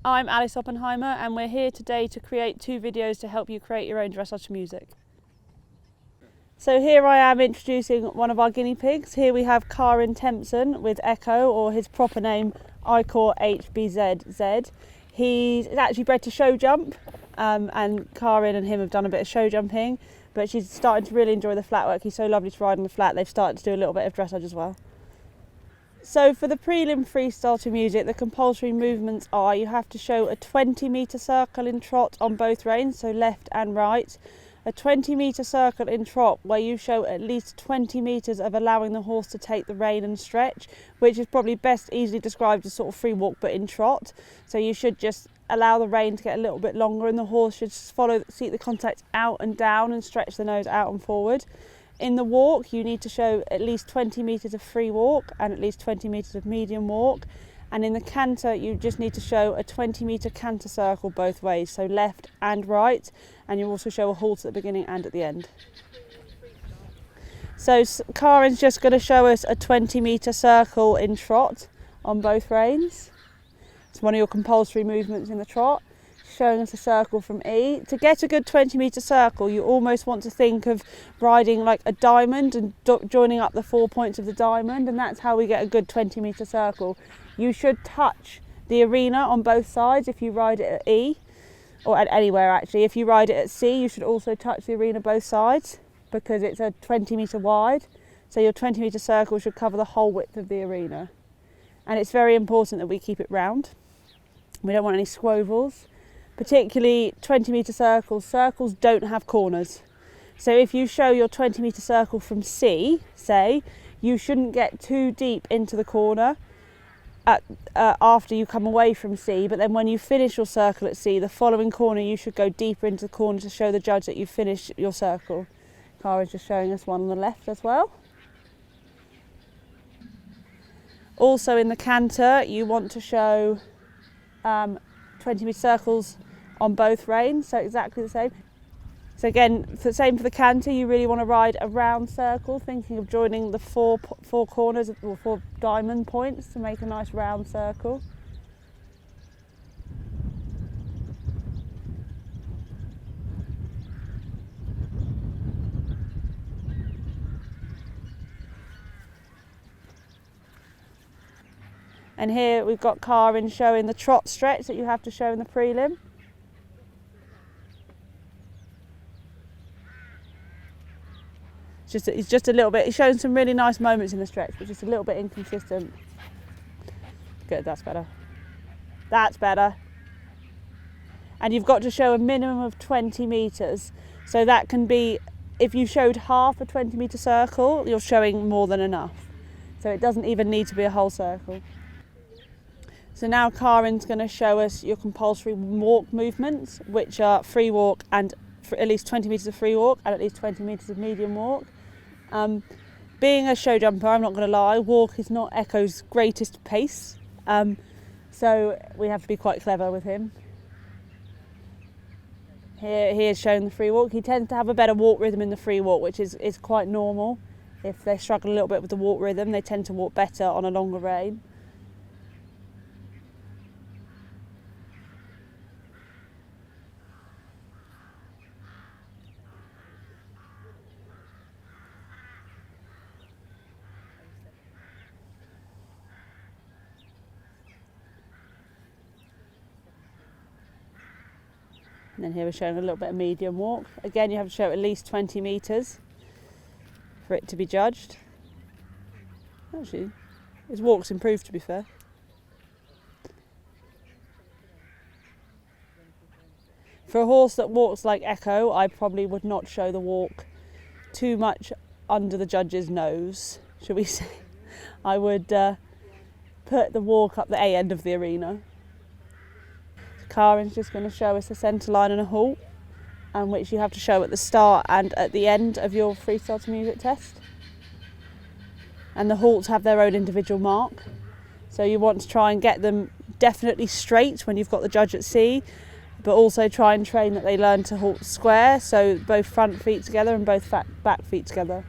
I'm Alice Oppenheimer and we're here today to create 2 videos to help you create your own dressage music. So here I am introducing one of our guinea pigs. Here we have Karin Tempson with Echo, or his proper name Icor HBZZ. He's actually bred to show jump, and Karin and him have done a bit of show jumping, but she's starting to really enjoy the flat work. He's so lovely to ride on the flat. They've started to do a little bit of dressage as well. So for the prelim freestyle to music, the compulsory movements are you have to show a 20-metre circle in trot on both reins, so left and right, a 20-metre circle in trot where you show at least 20 metres of allowing the horse to take the rein and stretch, which is probably best easily described as sort of free walk but in trot. So you should just allow the rein to get a little bit longer and the horse should follow seat the contact out and down and stretch the nose out and forward. In the walk, you need to show at least 20 metres of free walk and at least 20 metres of medium walk. And in the canter, you just need to show a 20-metre canter circle both ways, so left and right. And you also show a halt at the beginning and at the end. So Karin's just going to show us a 20-metre circle in trot on both reins. It's one of your compulsory movements in the trot. Showing us a circle from E. To get a good 20-metre circle, you almost want to think of riding like a diamond and joining up the 4 points of the diamond, and that's how we get a good 20-metre circle. You should touch the arena on both sides if you ride it at E, or at anywhere actually. If you ride it at C, you should also touch the arena both sides because it's a 20-metre wide, so your 20-metre circle should cover the whole width of the arena. And it's very important that we keep it round. We don't want any squovels. Particularly 20-metre circles. Circles don't have corners. So if you show your 20-metre circle from C, say, you shouldn't get too deep into the corner after you come away from C, but then when you finish your circle at C, the following corner you should go deeper into the corner to show the judge that you've finished your circle. Kara's just showing us one on the left as well. Also in the canter, you want to show 20-metre circles on both reins, so exactly the same. So again, same for the canter, you really want to ride a round circle, thinking of joining the four corners or 4 diamond points to make a nice round circle. And here we've got Karin showing the trot stretch that you have to show in the prelim. It's just a little bit, he's showing some really nice moments in the stretch, but just a little bit inconsistent. Good, that's better. That's better. And you've got to show a minimum of 20 metres. So that can be, if you showed half a 20-metre circle, you're showing more than enough. So it doesn't even need to be a whole circle. So now Karin's going to show us your compulsory walk movements, which are free walk and at least 20 metres of free walk and at least 20 metres of medium walk. Being a show jumper, I'm not going to lie, walk is not Echo's greatest pace, so we have to be quite clever with him. Here he is showing the free walk. He tends to have a better walk rhythm in the free walk, which is quite normal. If they struggle a little bit with the walk rhythm, they tend to walk better on a longer rein. And then here we're showing a little bit of medium walk. Again, you have to show at least 20 metres for it to be judged. Actually, his walk's improved, to be fair. For a horse that walks like Echo, I probably would not show the walk too much under the judge's nose, shall we say. I would put the walk up the A end of the arena. Karin's just going to show us a centre line and a halt, which you have to show at the start and at the end of your freestyle to music test. And the halts have their own individual mark, so you want to try and get them definitely straight when you've got the judge at C, but also try and train that they learn to halt square, so both front feet together and both back feet together.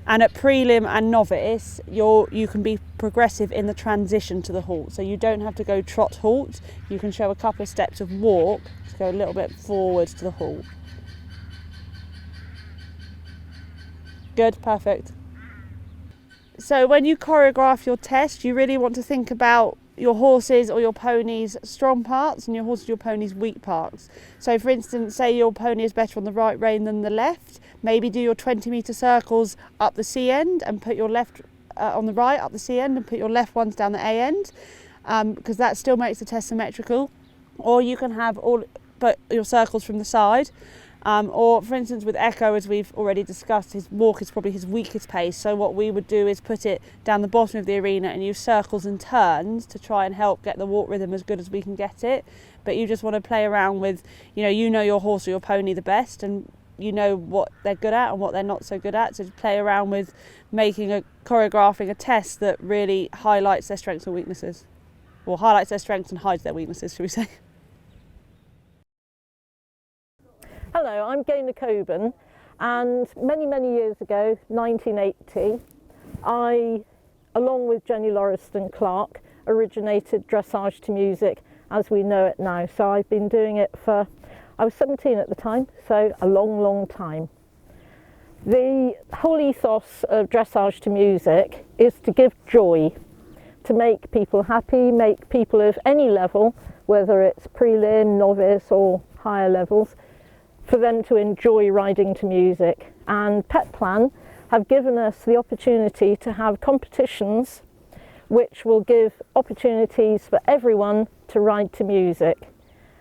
And at prelim and novice, you can be progressive in the transition to the halt. So you don't have to go trot halt. You can show a couple of steps of walk to go a little bit forward to the halt. Good, perfect. So when you choreograph your test, you really want to think about your horses or your pony's strong parts and your horse or your pony's weak parts. So for instance, say your pony is better on the right rein than the left, maybe do your 20-metre circles up the C end and put your left on the right up the C end and put your left ones down the A end, because that still makes the test symmetrical. Or you can have but your circles from the side. Or for instance with Echo, as we've already discussed, his walk is probably his weakest pace, so what we would do is put it down the bottom of the arena and use circles and turns to try and help get the walk rhythm as good as we can get it. But you just want to play around with, you know your horse or your pony the best, and you know what they're good at and what they're not so good at, so just play around with choreographing a test that really highlights their strengths and weaknesses, or highlights their strengths and hides their weaknesses, should we say. Hello, I'm Gaynor, and many years ago, 1980, I, along with Jenny Lauriston Clark, originated dressage to music as we know it now. So I've been doing it I was 17 at the time, so a long time. The whole ethos of dressage to music is to give joy, to make people happy, make people of any level, whether it's prelim, novice or higher levels, for them to enjoy riding to music. And Petplan have given us the opportunity to have competitions which will give opportunities for everyone to ride to music.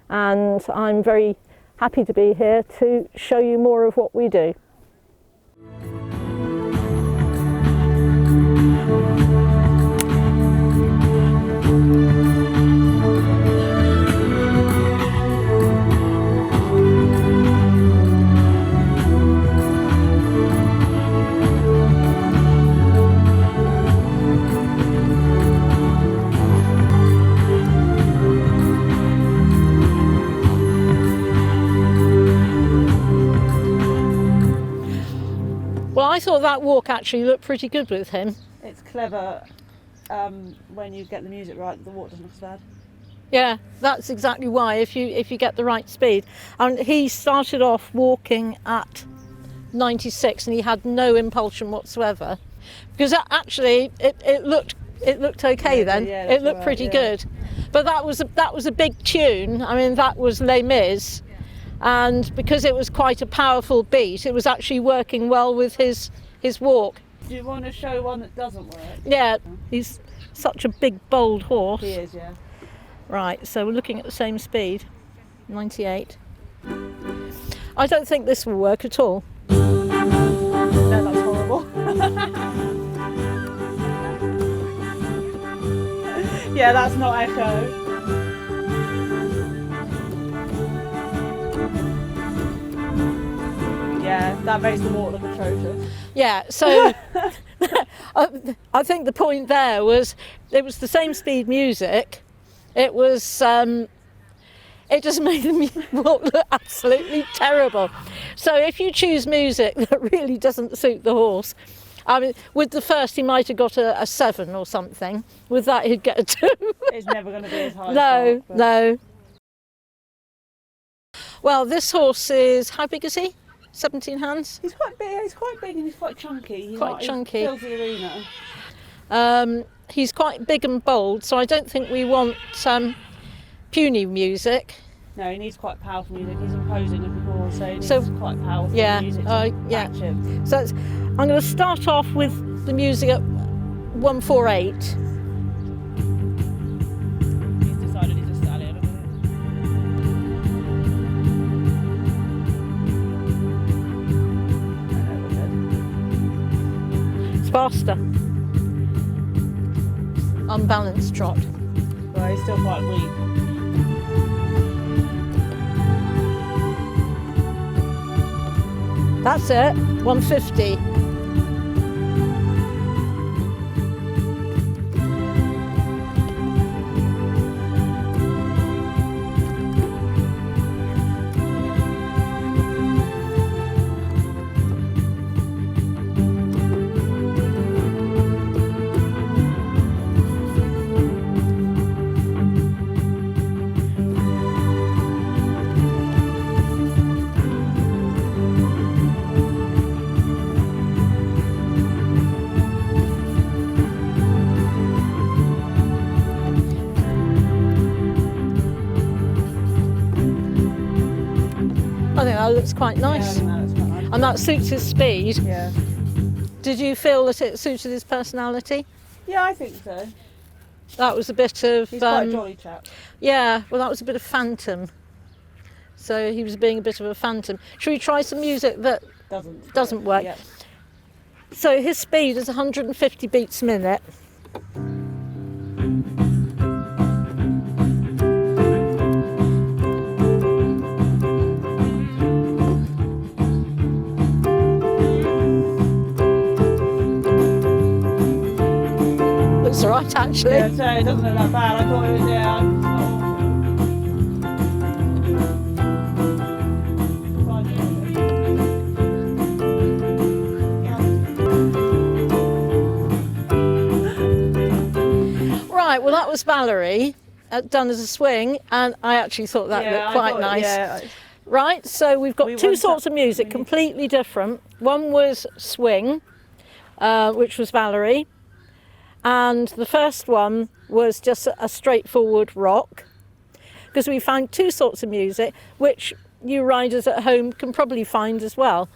And I'm very happy to be here to show you more of what we do. Well, I thought that walk actually looked pretty good with him. It's clever when you get the music right, the walk doesn't look so bad. Yeah, that's exactly why, if you get the right speed. And he started off walking at 96 and he had no impulsion whatsoever. Because actually it looked okay then. Yeah, it looked pretty good. But that was a big tune. I mean, that was Les Mis. And because it was quite a powerful beat, it was actually working well with his walk. Do you want to show one that doesn't work? Yeah, he's such a big, bold horse. He is, yeah. Right, so we're looking at the same speed, 98. I don't think this will work at all. No, that's horrible. Yeah, that's not Echo. Yeah, that makes the walk look atrocious. Yeah, so I think the point there was it was the same speed music. It was it just made the walk look absolutely terrible. So if you choose music that really doesn't suit the horse, I mean, with the first he might have got a 7 or something. With that he'd get a 2. It's never going to be as high. No, no. Well, this horse is, how big is he? 17 hands? He's quite big. He's quite big and he's quite chunky. Chunky. He fills the arena. He's quite big and bold, so I don't think we want puny music. No, he needs quite powerful music. He's imposing as a horse, so he needs quite powerful music to match him. So I'm going to start off with the music at 148. He's decided he's a stallion, hasn't he? It's faster. Unbalanced trot. Well, he's still quite weak. That's it, 150. that looks quite nice. Yeah, I think that looks quite nice. And that suits his speed. Yeah. Did you feel that it suited his personality? Yeah, I think so. That was a bit of... He's quite a jolly chap. Yeah, well, that was a bit of phantom. So he was being a bit of a phantom. Should we try some music that doesn't work? Yeah. So his speed is 150 beats a minute. Looks all right, actually. Yeah, so it doesn't look that bad. I thought it was, Right, well, that was Valerie, done as a swing, and I actually thought that looked quite nice. Yeah. Right, so we've got two sorts of music, really completely different. One was swing, which was Valerie, and the first one was just a straightforward rock, because we found two sorts of music, which you riders at home can probably find as well.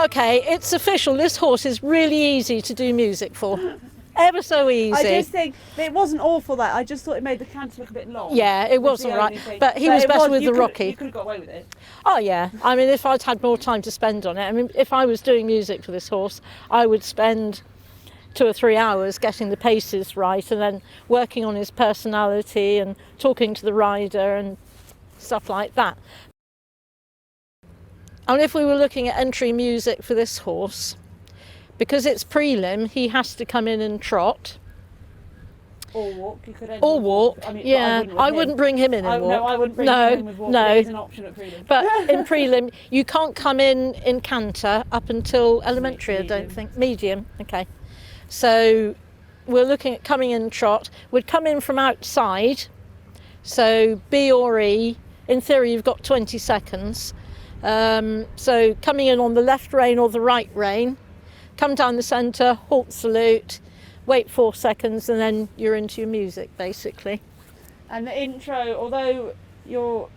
Okay, it's official. This horse is really easy to do music for. Ever so easy. I just think it wasn't awful that. I just thought it made the canter look a bit long. Yeah, it was all right. But he was better with the Rocky. You could have got away with it. Oh yeah, I mean, if I'd had more time to spend on it, I mean, if I was doing music for this horse, I would spend 2 or 3 hours getting the paces right and then working on his personality and talking to the rider and stuff like that. And if we were looking at entry music for this horse, because it's prelim, he has to come in and trot. Or walk. You could or walk. I mean, yeah, I wouldn't bring him in and walk. No, I wouldn't bring him in with walk. No, It is an option at prelim. But in prelim, you can't come in canter up until elementary, I don't think. Medium, okay. So we're looking at coming in trot. We'd come in from outside, so B or E. In theory, you've got 20 seconds. So coming in on the left rein or the right rein, come down the centre, halt salute, wait 4 seconds, and then you're into your music, basically. And the intro, although your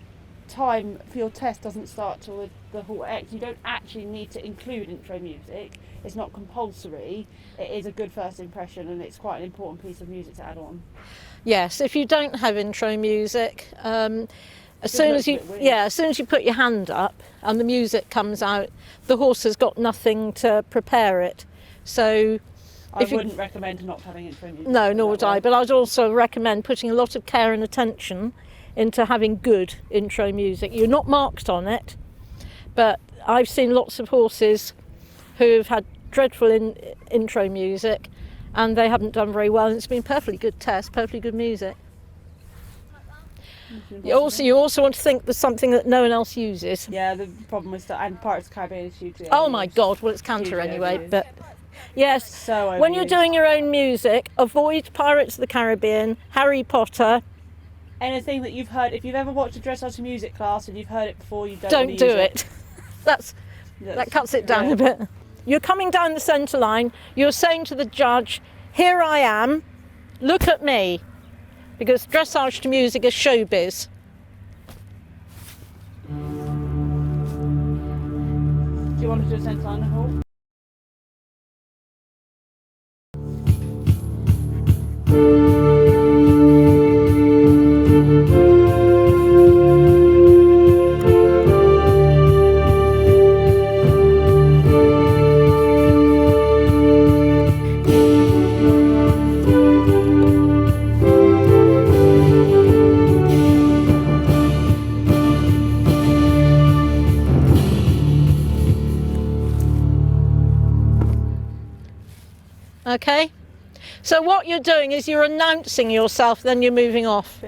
time for your test doesn't start till the halt X, you don't actually need to include intro music. It's not compulsory. It is a good first impression, and it's quite an important piece of music to add on. Yes, if you don't have intro music, as soon as you put your hand up and the music comes out, the horse has got nothing to prepare it. So I wouldn't recommend not having intro music. No, nor would I, but I'd also recommend putting a lot of care and attention into having good intro music. You're not marked on it, but I've seen lots of horses who've had dreadful intro music and they haven't done very well, and it's been perfectly good test, perfectly good music. You also want to think there's something that no one else uses. Yeah, the problem with that, and Pirates of the Caribbean is hugely Oh my God, well, it's canter anyway, overused. But yes, So when you're overused. doing your own music, avoid Pirates of the Caribbean, Harry Potter. Anything that you've heard, if you've ever watched a dressage music class and you've heard it before, you don't Don't want do to use it. That cuts it down a bit. You're coming down the centre line, you're saying to the judge, here I am, look at me. Because dressage to music is showbiz. Do you want to do a centre line at all? So what you're doing is you're announcing yourself, then you're moving off.